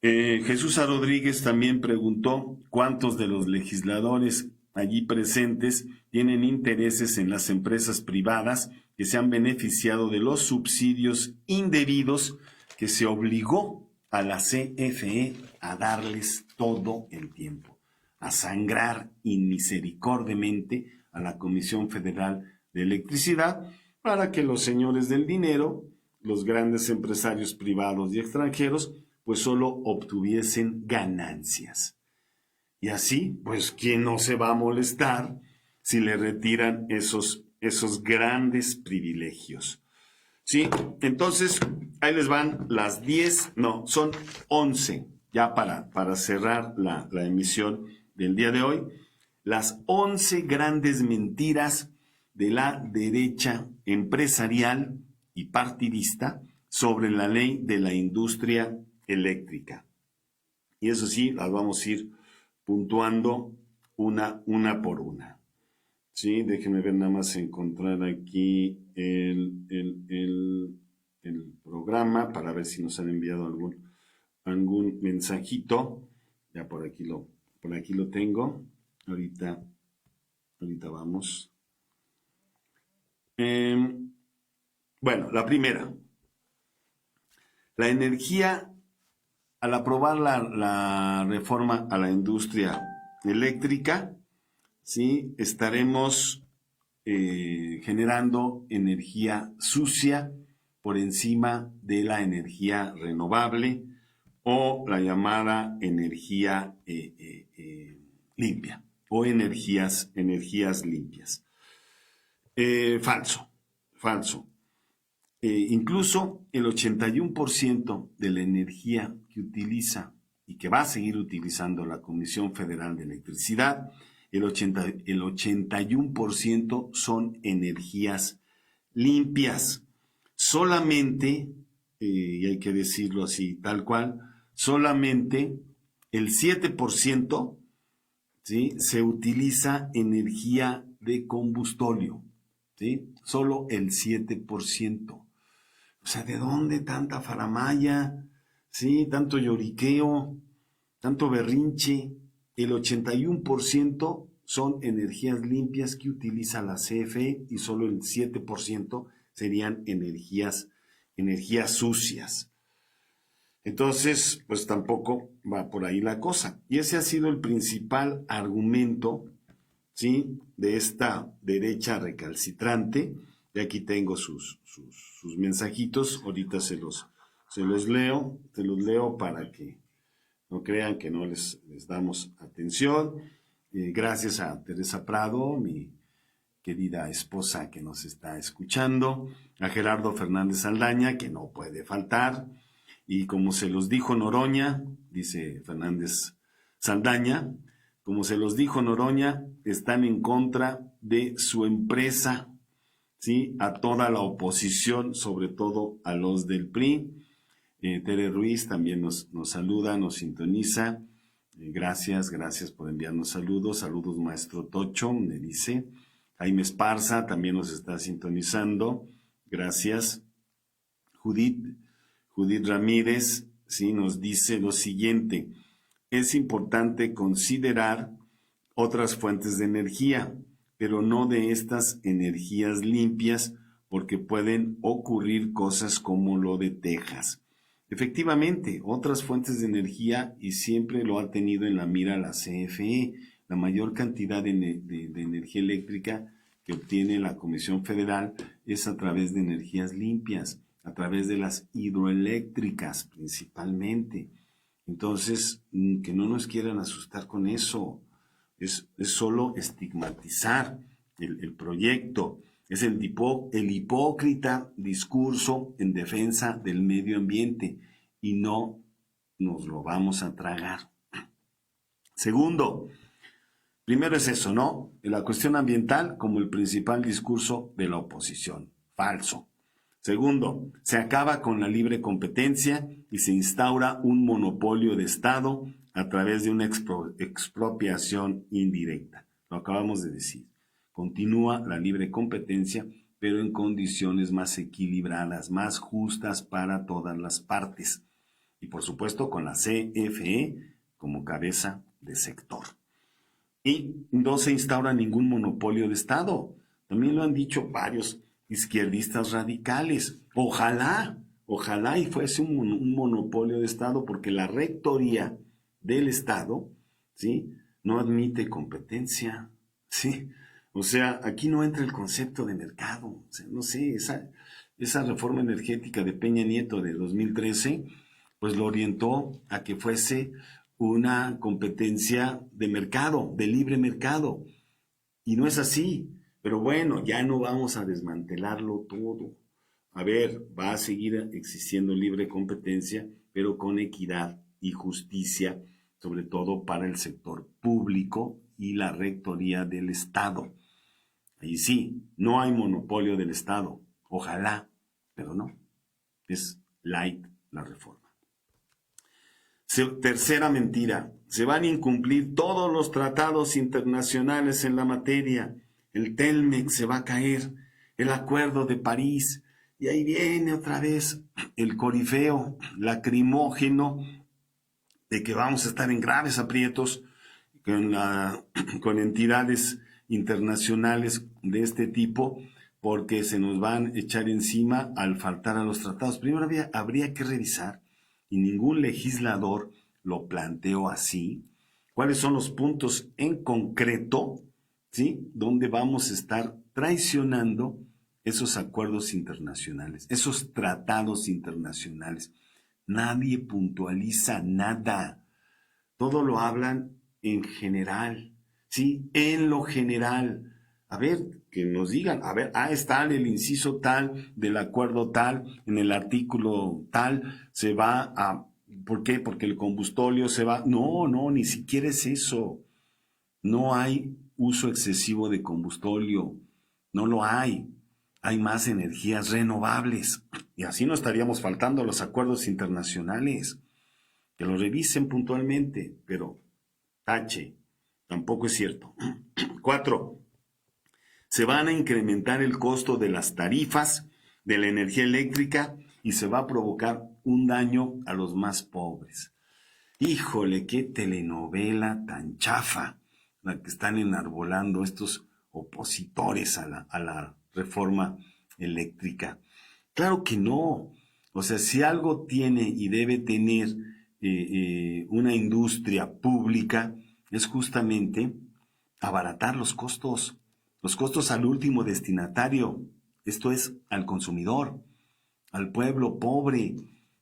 Jesús A. Rodríguez también preguntó cuántos de los legisladores allí presentes tienen intereses en las empresas privadas que se han beneficiado de los subsidios indebidos que se obligó a la CFE a darles todo el tiempo, a sangrar inmisericordiamente a la Comisión Federal de Electricidad para que los señores del dinero, los grandes empresarios privados y extranjeros, pues solo obtuviesen ganancias. Y así, pues, ¿quién no se va a molestar si le retiran esos grandes privilegios? Sí, entonces, ahí les van las 10, no, son 11, ya para cerrar la emisión del día de hoy, las 11 grandes mentiras de la derecha empresarial y partidista sobre la ley de la industria eléctrica. Y eso sí, las vamos a ir puntuando una por una. Sí, déjenme ver nada más encontrar aquí el programa para ver si nos han enviado algún mensajito. Ya por aquí lo tengo. Ahorita vamos. Bueno, la primera. La energía, al aprobar la reforma a la industria eléctrica, ¿sí? Estaremos generando energía sucia por encima de la energía renovable o la llamada energía limpia o energías limpias. Falso. Incluso el 81% de la energía que utiliza y que va a seguir utilizando la Comisión Federal de Electricidad, el 81% son energías limpias. Solamente, y hay que decirlo así, tal cual, solamente el 7%, ¿sí? Se utiliza energía de combustóleo, ¿sí? Solo el 7%. O sea, ¿de dónde tanta faramaya? ¿Sí? Tanto lloriqueo, tanto berrinche. El 81% son energías limpias que utiliza la CFE y solo el 7% serían energías sucias. Entonces, pues tampoco va por ahí la cosa. Y ese ha sido el principal argumento, ¿sí? De esta derecha recalcitrante. Y aquí tengo sus mensajitos. Ahorita se los leo para que no crean que no les damos atención. Gracias a Teresa Prado, mi querida esposa que nos está escuchando, a Gerardo Fernández Saldaña, que no puede faltar, y como se los dijo Noroña, dice Fernández Saldaña, como se los dijo Noroña, están en contra de su empresa, ¿sí? A toda la oposición, sobre todo a los del PRI. Tere Ruiz también nos saluda, nos sintoniza. Gracias por enviarnos saludos. Saludos, maestro Tocho, me dice. Jaime Esparza también nos está sintonizando. Gracias. Judith Ramírez, sí, nos dice lo siguiente. Es importante considerar otras fuentes de energía, pero no de estas energías limpias, porque pueden ocurrir cosas como lo de Texas. Efectivamente, otras fuentes de energía, y siempre lo ha tenido en la mira la CFE, la mayor cantidad de energía eléctrica que obtiene la Comisión Federal es a través de energías limpias, a través de las hidroeléctricas principalmente. Entonces, que no nos quieran asustar con eso, es solo estigmatizar el proyecto. Es el hipócrita discurso en defensa del medio ambiente y no nos lo vamos a tragar. Segundo, primero es eso, ¿no? La cuestión ambiental como el principal discurso de la oposición. Falso. Segundo, se acaba con la libre competencia y se instaura un monopolio de Estado a través de una expropiación indirecta. Lo acabamos de decir. Continúa la libre competencia, pero en condiciones más equilibradas, más justas para todas las partes. Y por supuesto con la CFE como cabeza de sector. Y no se instaura ningún monopolio de Estado. También lo han dicho varios izquierdistas radicales. Ojalá y fuese un monopolio de Estado, porque la rectoría del Estado, ¿sí?, no admite competencia, ¿sí? O sea, aquí no entra el concepto de mercado. O sea, no sé, esa reforma energética de Peña Nieto de 2013, pues lo orientó a que fuese una competencia de mercado, de libre mercado. Y no es así. Pero bueno, ya no vamos a desmantelarlo todo. A ver, va a seguir existiendo libre competencia, pero con equidad y justicia, sobre todo para el sector público y la rectoría del Estado. Ahí sí, no hay monopolio del Estado. Ojalá, pero no. Es light la reforma. Tercera mentira. Se van a incumplir todos los tratados internacionales en la materia. El TELMEC se va a caer. El Acuerdo de París. Y ahí viene otra vez el corifeo lacrimógeno de que vamos a estar en graves aprietos con entidades internacionales de este tipo, porque se nos van a echar encima al faltar a los tratados. Primero habría que revisar, y ningún legislador lo planteó así, cuáles son los puntos en concreto, ¿sí?, donde vamos a estar traicionando esos acuerdos internacionales, esos tratados internacionales. Nadie puntualiza nada. Todo lo hablan en general, ¿sí? En lo general. A ver, que nos digan, a ver, está el inciso tal del acuerdo tal, en el artículo tal, se va a... ¿Por qué? Porque el combustóleo se va... No, ni siquiera es eso. No hay uso excesivo de combustóleo. No lo hay. Hay más energías renovables. Y así no estaríamos faltando a los acuerdos internacionales. Que lo revisen puntualmente, pero tache. Tampoco es cierto. 4. Se van a incrementar el costo de las tarifas de la energía eléctrica y se va a provocar un daño a los más pobres. Híjole, qué telenovela tan chafa la que están enarbolando estos opositores a la reforma eléctrica. Claro que no. O sea, si algo tiene y debe tener una industria pública, es justamente abaratar los costos al último destinatario, esto es, al consumidor, al pueblo pobre,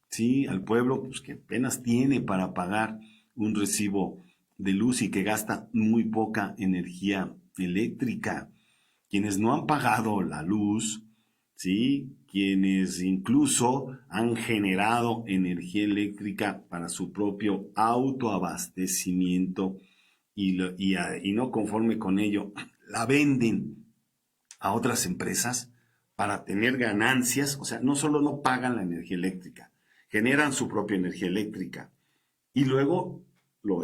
¿sí? Al pueblo pues, que apenas tiene para pagar un recibo de luz y que gasta muy poca energía eléctrica. Quienes no han pagado la luz, ¿sí? Quienes incluso han generado energía eléctrica para su propio autoabastecimiento y no conforme con ello, la venden a otras empresas para tener ganancias. O sea, no solo no pagan la energía eléctrica, generan su propia energía eléctrica y luego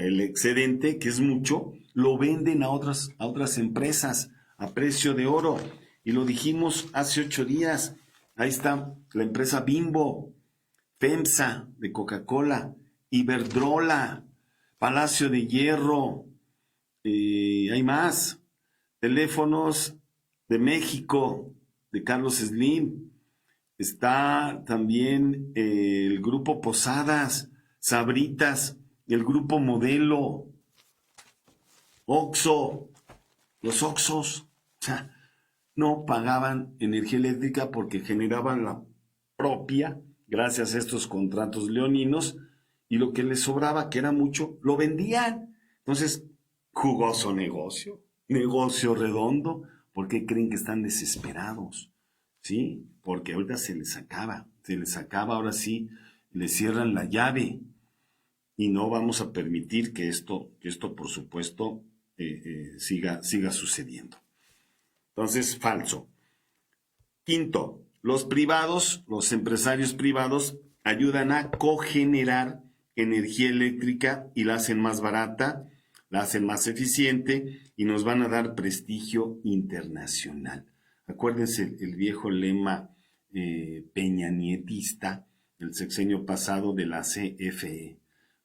el excedente, que es mucho, lo venden a otras empresas a precio de oro. Y lo dijimos hace 8 días. Ahí está la empresa Bimbo, FEMSA de Coca-Cola, Iberdrola, Palacio de Hierro, hay más, Teléfonos de México, de Carlos Slim. Está también el grupo Posadas, Sabritas, el grupo Modelo, Oxxo, los Oxxos. O sea, no pagaban energía eléctrica porque generaban la propia, gracias a estos contratos leoninos, y lo que les sobraba, que era mucho, lo vendían. Entonces, jugoso negocio, negocio redondo. ¿Por qué creen que están desesperados? ¿Sí? Porque ahorita se les acaba, ahora sí, les cierran la llave y no vamos a permitir que esto por supuesto, siga sucediendo. Entonces, falso. 5. Los empresarios privados ayudan a cogenerar energía eléctrica y la hacen más barata, la hacen más eficiente y nos van a dar prestigio internacional. Acuérdense el viejo lema peñanietista del sexenio pasado de la CFE.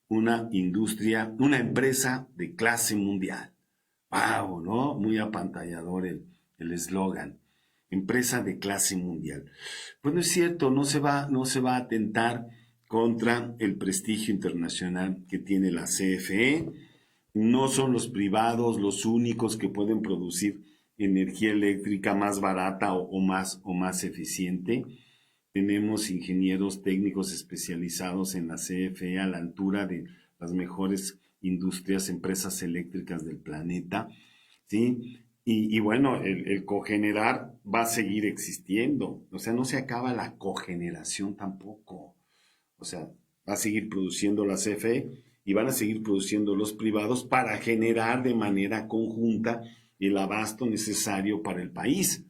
Una empresa de clase mundial. ¡Wow! ¿No? Muy apantallador el eslogan. Empresa de clase mundial. Pues no es cierto, no se va a atentar contra el prestigio internacional que tiene la CFE. No son los privados los únicos que pueden producir energía eléctrica más barata o más eficiente. Tenemos ingenieros técnicos especializados en la CFE a la altura de las mejores industrias, empresas eléctricas del planeta, ¿sí? Y bueno, el cogenerar va a seguir existiendo. O sea, no se acaba la cogeneración tampoco. O sea, va a seguir produciendo la CFE y van a seguir produciendo los privados para generar de manera conjunta el abasto necesario para el país.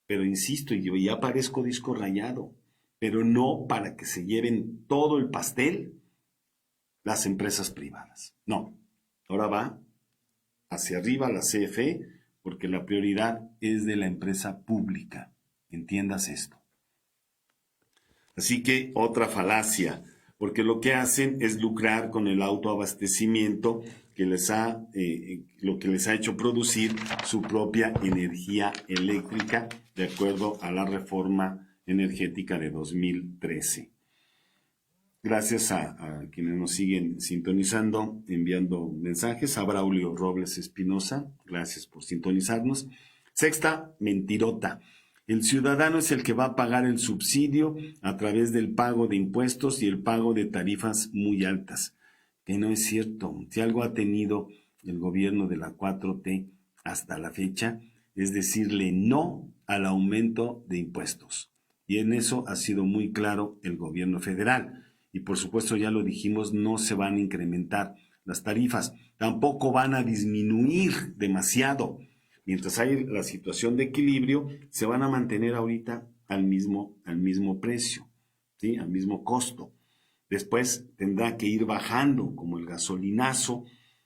Pero insisto, yo ya parezco disco rayado, pero no para que se lleven todo el pastel las empresas privadas. No, ahora va hacia arriba la CFE porque la prioridad es de la empresa pública. Entiendas esto. Así que otra falacia, porque lo que hacen es lucrar con el autoabastecimiento lo que les ha hecho producir su propia energía eléctrica de acuerdo a la reforma energética de 2013. Gracias a quienes nos siguen sintonizando, enviando mensajes. A Braulio Robles Espinosa, gracias por sintonizarnos. 6, mentirota. El ciudadano es el que va a pagar el subsidio a través del pago de impuestos y el pago de tarifas muy altas. Que no es cierto. Si algo ha tenido el gobierno de la 4T hasta la fecha, es decirle no al aumento de impuestos. Y en eso ha sido muy claro el gobierno federal. Y por supuesto, ya lo dijimos, no se van a incrementar las tarifas. Tampoco van a disminuir demasiado. Mientras hay la situación de equilibrio, se van a mantener ahorita al mismo precio, ¿sí? Al mismo costo. Después tendrá que ir bajando, como el gasolinazo,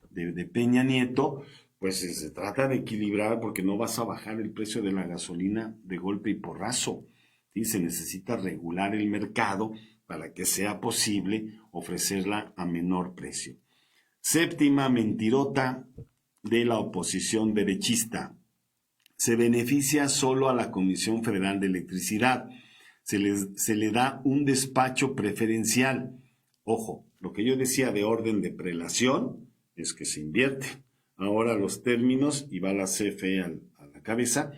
de Peña Nieto, pues se trata de equilibrar porque no vas a bajar el precio de la gasolina de golpe y porrazo. ¿Sí? Se necesita regular el mercado para que sea posible ofrecerla a menor precio. Séptima mentirota de la oposición derechista. Se beneficia solo a la Comisión Federal de Electricidad. Se le da un despacho preferencial. Ojo, lo que yo decía de orden de prelación es que se invierte. Ahora los términos y va la CFE a la cabeza,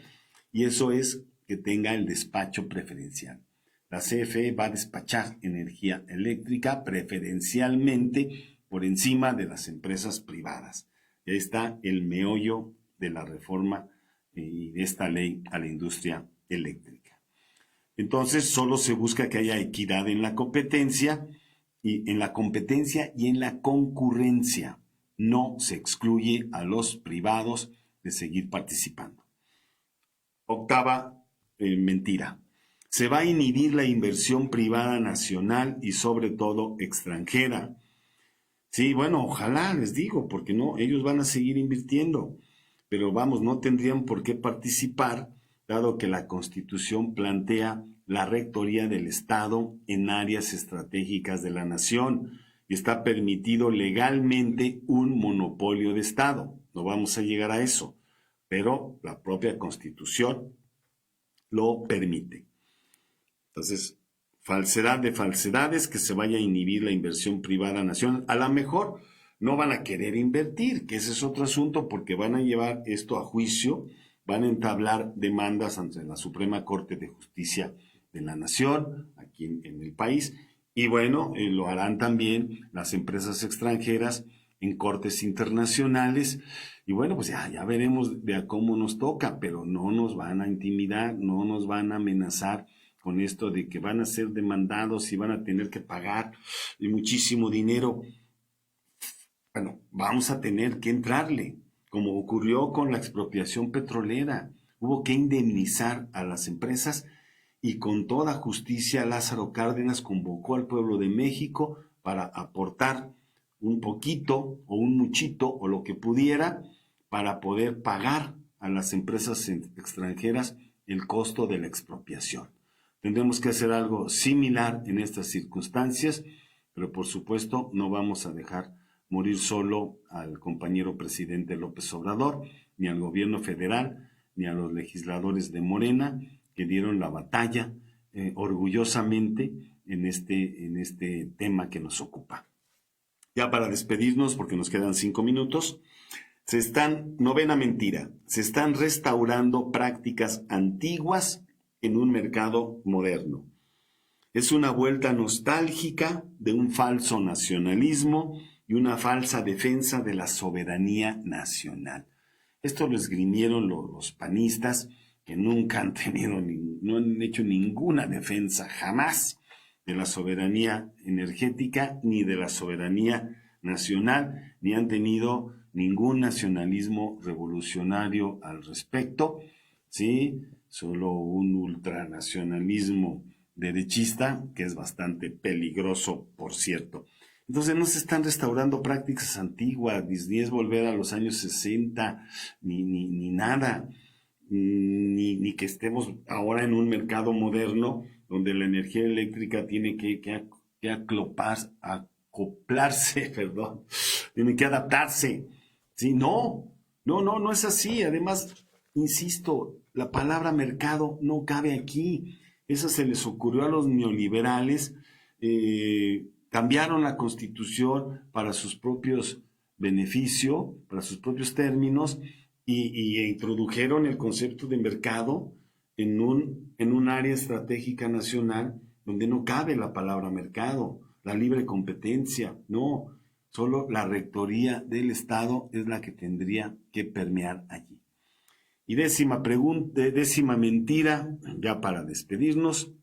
y eso es que tenga el despacho preferencial. La CFE va a despachar energía eléctrica preferencialmente por encima de las empresas privadas. Y ahí está el meollo de la reforma y de esta ley a la industria eléctrica. Entonces, solo se busca que haya equidad en la competencia y en la concurrencia. No se excluye a los privados de seguir participando. Octava mentira. Se va a inhibir la inversión privada nacional y sobre todo extranjera. Sí, bueno, ojalá, les digo, porque no, ellos van a seguir invirtiendo, pero vamos, no tendrían por qué participar, dado que la Constitución plantea la rectoría del Estado en áreas estratégicas de la nación y está permitido legalmente un monopolio de Estado. No vamos a llegar a eso, pero la propia Constitución lo permite. Entonces, falsedad de falsedades, que se vaya a inhibir la inversión privada nacional. A lo mejor no van a querer invertir, que ese es otro asunto, porque van a llevar esto a juicio, van a entablar demandas ante la Suprema Corte de Justicia de la Nación, aquí en el país, y bueno, lo harán también las empresas extranjeras en cortes internacionales, y bueno, pues ya veremos de a cómo nos toca, pero no nos van a intimidar, no nos van a amenazar con esto de que van a ser demandados y van a tener que pagar muchísimo dinero. Bueno, vamos a tener que entrarle, como ocurrió con la expropiación petrolera. Hubo que indemnizar a las empresas y con toda justicia Lázaro Cárdenas convocó al pueblo de México para aportar un poquito o un muchito o lo que pudiera para poder pagar a las empresas extranjeras el costo de la expropiación. Tendremos que hacer algo similar en estas circunstancias, pero por supuesto no vamos a dejar morir solo al compañero presidente López Obrador, ni al gobierno federal, ni a los legisladores de Morena, que dieron la batalla orgullosamente en este tema que nos ocupa. Ya para despedirnos, porque nos quedan 5 minutos, novena mentira, se están restaurando prácticas antiguas en un mercado moderno. Es una vuelta nostálgica de un falso nacionalismo y una falsa defensa de la soberanía nacional. Esto lo esgrimieron los panistas, que nunca han no han hecho ninguna defensa jamás de la soberanía energética ni de la soberanía nacional, ni han tenido ningún nacionalismo revolucionario al respecto, ¿sí? Solo un ultranacionalismo derechista, que es bastante peligroso, por cierto. Entonces no se están restaurando prácticas antiguas, ni es volver a los años 60, ni nada, ni que estemos ahora en un mercado moderno donde la energía eléctrica tiene que acoplarse, perdón, tiene que adaptarse. ¿Sí? No es así. Además, insisto, la palabra mercado no cabe aquí. Eso se les ocurrió a los neoliberales, cambiaron la Constitución para sus propios beneficios, para sus propios términos, y introdujeron el concepto de mercado en un área estratégica nacional donde no cabe la palabra mercado, la libre competencia, no, solo la rectoría del Estado es la que tendría que permear allí. Y décima mentira, ya para despedirnos,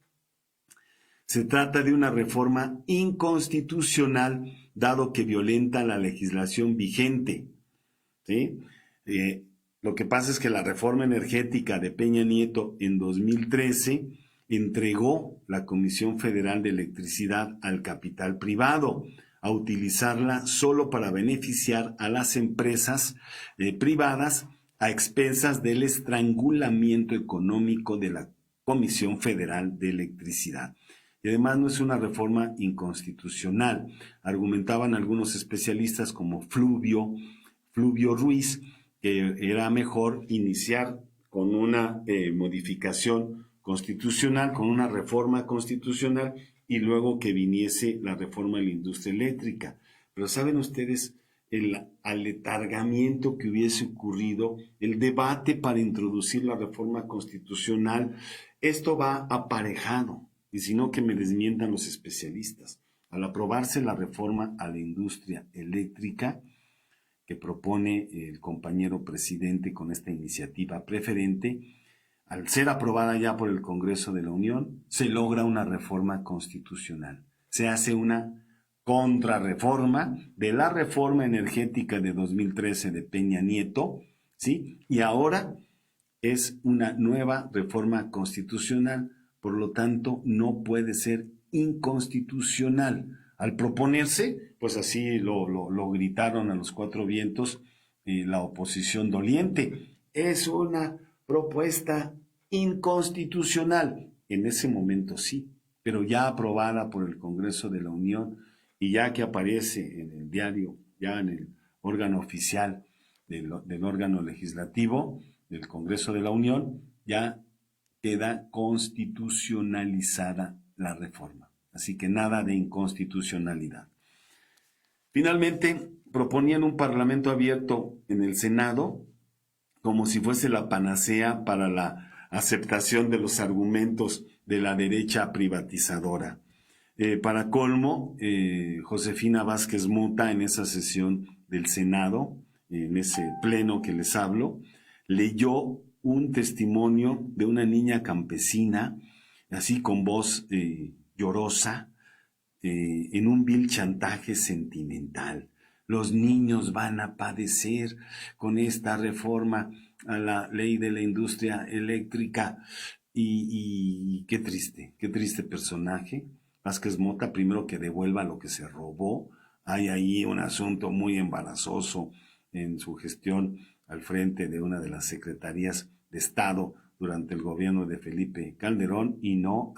se trata de una reforma inconstitucional, dado que violenta la legislación vigente. ¿Sí? Lo que pasa es que la reforma energética de Peña Nieto en 2013 entregó la Comisión Federal de Electricidad al capital privado, a utilizarla solo para beneficiar a las empresas privadas a expensas del estrangulamiento económico de la Comisión Federal de Electricidad. Y además no es una reforma inconstitucional, argumentaban algunos especialistas como Fluvio Ruiz, que era mejor iniciar con una modificación constitucional, con una reforma constitucional, y luego que viniese la reforma de la industria eléctrica. Pero ¿saben ustedes el aletargamiento que hubiese ocurrido, el debate para introducir la reforma constitucional? Esto va aparejado, y si no que me desmientan los especialistas. Al aprobarse la reforma a la industria eléctrica que propone el compañero presidente con esta iniciativa preferente, al ser aprobada ya por el Congreso de la Unión, se logra una reforma constitucional. Se hace una contrarreforma de la reforma energética de 2013 de Peña Nieto, ¿sí? Y ahora es una nueva reforma constitucional, por lo tanto no puede ser inconstitucional. Al proponerse, pues así lo gritaron a los cuatro vientos la oposición doliente. Es una propuesta inconstitucional. En ese momento sí, pero ya aprobada por el Congreso de la Unión y ya que aparece en el diario, ya en el órgano oficial del órgano legislativo del Congreso de la Unión, ya queda constitucionalizada la reforma. Así que nada de inconstitucionalidad. Finalmente, proponían un parlamento abierto en el Senado como si fuese la panacea para la aceptación de los argumentos de la derecha privatizadora. Para colmo, Josefina Vázquez Mota, en esa sesión del Senado, en ese pleno que les hablo, leyó un testimonio de una niña campesina, así con voz llorosa, en un vil chantaje sentimental. Los niños van a padecer con esta reforma a la ley de la industria eléctrica. Y qué triste personaje. Vázquez Mota, primero que devuelva lo que se robó. Hay ahí un asunto muy embarazoso en su gestión al frente de una de las secretarías de Estado durante el gobierno de Felipe Calderón y no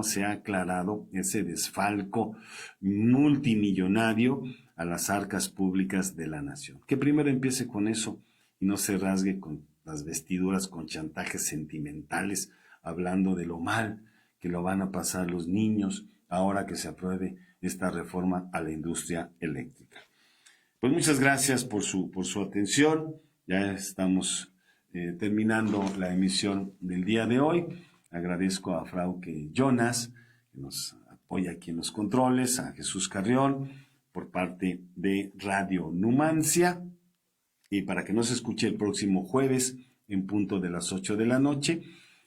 se ha aclarado ese desfalco multimillonario a las arcas públicas de la nación. Que primero empiece con eso y no se rasgue con las vestiduras con chantajes sentimentales, hablando de lo mal que lo van a pasar los niños ahora que se apruebe esta reforma a la industria eléctrica. Pues muchas gracias por su atención. Ya estamos terminando la emisión del día de hoy. Agradezco a Frauke Jonas, que nos apoya aquí en los controles, a Jesús Carrión, por parte de Radio Numancia. Y para que nos escuche el próximo jueves en punto de las 8 de la noche.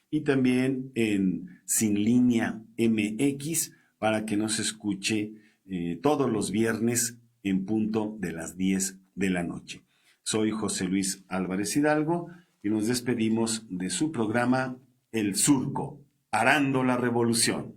Y también en Sin Línea MX, para que nos escuche todos los viernes en punto de las 10 de la noche. Soy José Luis Álvarez Hidalgo y nos despedimos de su programa El Surco, Arando la Revolución.